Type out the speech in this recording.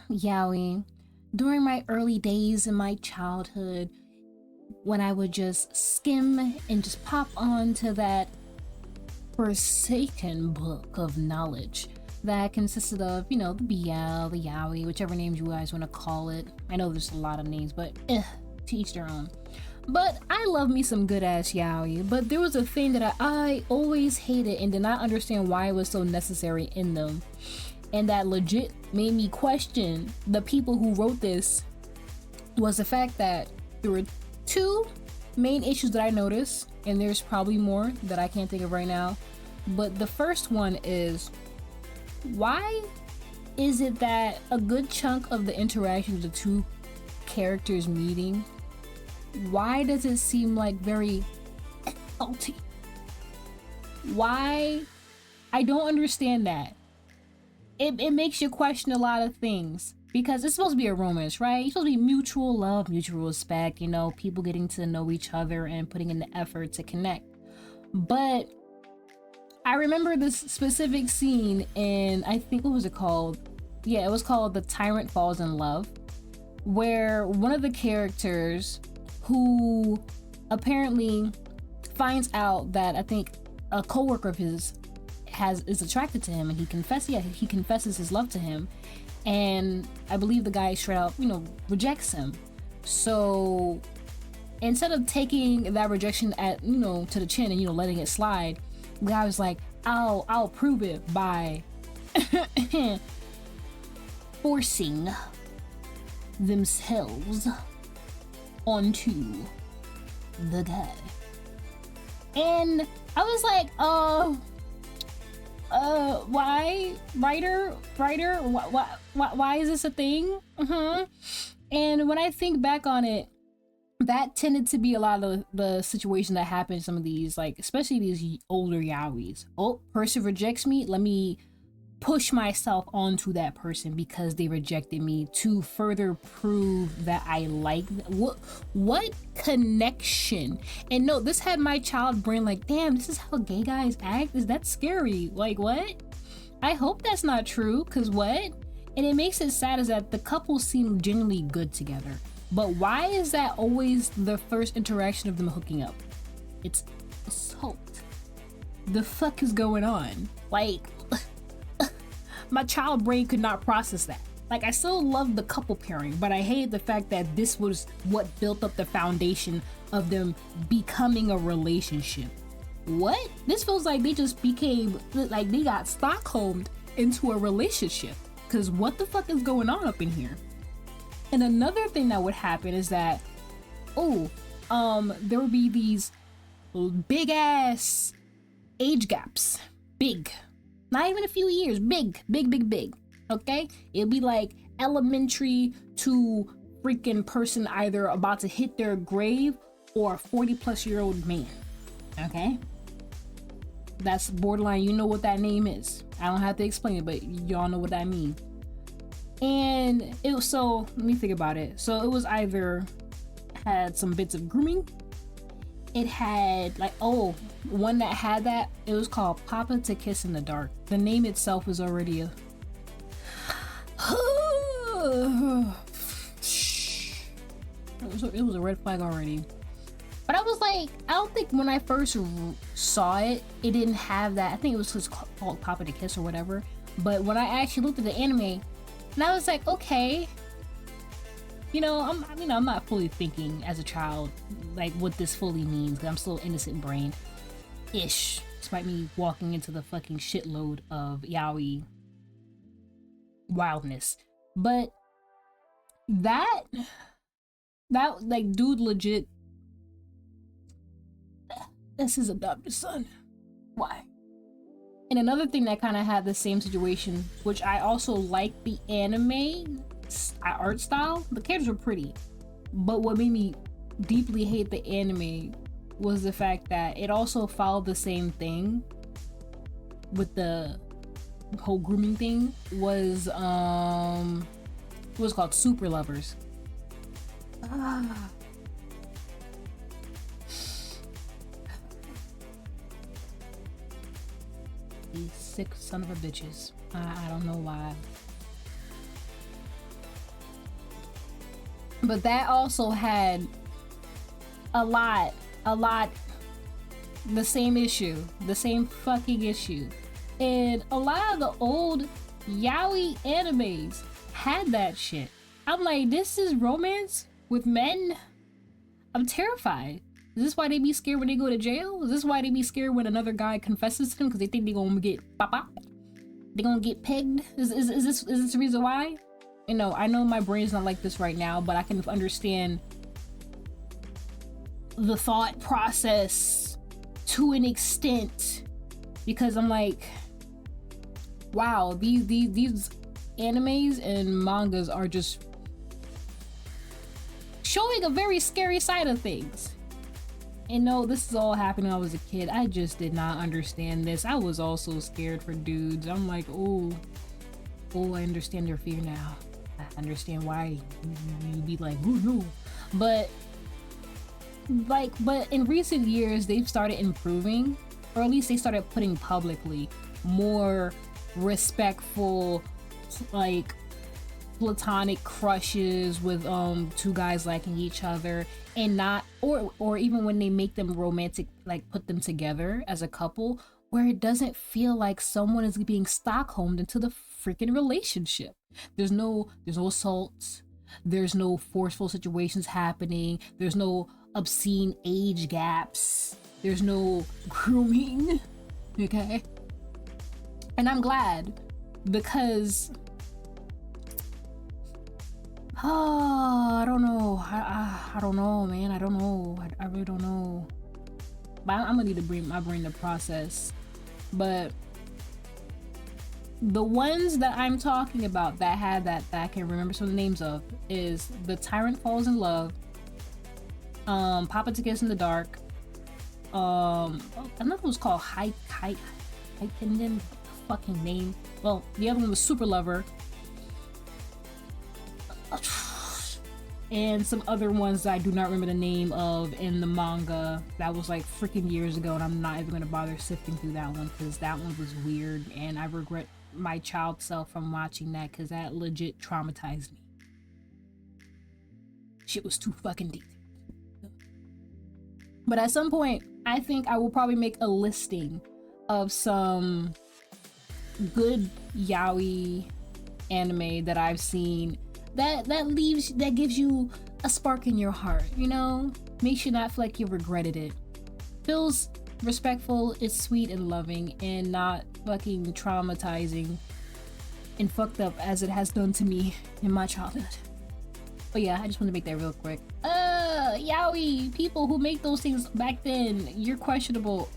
Yaoi. During my early days in my childhood, when I would just skim and just pop onto that forsaken book of knowledge that consisted of, the BL, the Yaoi, whichever names you guys want to call it. I know there's a lot of names, but to each their own. But I love me some good ass Yaoi. But there was a thing that I always hated and did not understand why it was so necessary in them. And that legit made me question the people who wrote this, was the fact that there were two main issues that I noticed, and there's probably more that I can't think of right now. But the first one is, why is it that a good chunk of the interaction of the two characters meeting, why does it seem like very salty? Why? I don't understand that. It makes you question a lot of things, because it's supposed to be a romance, right? It's supposed to be mutual love, mutual respect, people getting to know each other and putting in the effort to connect. But I remember this specific scene in, I think, what was it called? Yeah, it was called The Tyrant Falls in Love, where one of the characters who apparently finds out that, I think, a coworker of his is attracted to him, and he confesses his love to him, and I believe the guy straight out rejects him. So instead of taking that rejection at to the chin and letting it slide, the guy was like, I'll prove it by forcing themselves onto the guy. And I was like, why, writer, why is this a thing? And when I think back on it, that tended to be a lot of the situation that happened in some of these, like, especially these older yaois. Oh, person rejects me, let me push myself onto that person because they rejected me to further prove that I like what connection. And no, this had my child brain like, damn, this is how gay guys act? Is that scary? Like, what? I hope that's not true, because what? And it makes it sad is that the couple seem genuinely good together, but why is that always the first interaction of them hooking up? It's assault. The fuck is going on? Like, my child brain could not process that. Like, I still love the couple pairing, but I hated the fact that this was what built up the foundation of them becoming a relationship. What? This feels like they just became, like, they got Stockholmed into a relationship. Cause what the fuck is going on up in here? And another thing that would happen is that, there would be these big ass age gaps. Big. Not even a few years, big, okay? It'll be like elementary to freaking person either about to hit their grave or a 40-plus-year-old man, okay? That's borderline, you know what that name is. I don't have to explain it, but y'all know what I mean. And it was, so let me think about it. So it was either had some bits of grooming. It had like, one that had that, it was called Papa to Kiss in the Dark. The name itself was already a it was a red flag already. But I was like, I don't think when I first saw it, it didn't have that. I think it was just called Papa to Kiss or whatever. But when I actually looked at the anime, and I was like, okay, I'm not fully thinking as a child like what this fully means, because I'm still innocent brain ish, despite me walking into the fucking shitload of yaoi wildness. But that like, dude legit, that's his adopted son. Why? And another thing that kind of had the same situation, which I also like the anime art style, the characters were pretty, but what made me deeply hate the anime was the fact that it also followed the same thing with the whole grooming thing, was it was called Super Lovers. These sick son of a bitches. I don't know why. But that also had a lot, a lot, the same issue, the same fucking issue. And a lot of the old yaoi animes had that shit. I'm like, this is romance with men? I'm terrified. Is this why they be scared when they go to jail? Is this why they be scared when another guy confesses to them because they think they gonna get pop? They gonna get pegged? Is this the reason why? You know, I know my brain's not like this right now, but I can understand the thought process to an extent, because I'm like, wow, these animes and mangas are just showing a very scary side of things. And no, this is all happening when I was a kid. I just did not understand this. I was also scared for dudes. I'm like, oh, I understand their fear now. I understand why you'd be like, oh no. But in recent years, they've started improving, or at least they started putting publicly more respectful, like, platonic crushes with two guys liking each other, and not, or even when they make them romantic, like put them together as a couple, where it doesn't feel like someone is being Stockholmed into the freaking relationship. There's no assaults, there's no forceful situations happening, there's no obscene age gaps, there's no grooming. Okay, and I'm glad, because I don't know. I don't know, man. I don't know. I really don't know. But I'm gonna need to bring my brain to process. But the ones that I'm talking about that had that I can remember some of the names of is The Tyrant Falls in Love, Papa to Kiss in the Dark, another was called Heikenden, fucking name. Well, the other one was Super Lover, and some other ones that I do not remember the name of in the manga. That was like freaking years ago, and I'm not even gonna bother sifting through that one because that one was weird, and I regret my child self from watching that because that legit traumatized me. Shit was too fucking deep. But at some point, I think I will probably make a listing of some good yaoi anime that I've seen that gives you a spark in your heart, you know? Makes you not feel like you regretted it. Feels respectful, it's sweet and loving, and not fucking traumatizing and fucked up as it has done to me in my childhood. But yeah, I just want to make that real quick. Yaoi, people who make those things back then, you're questionable.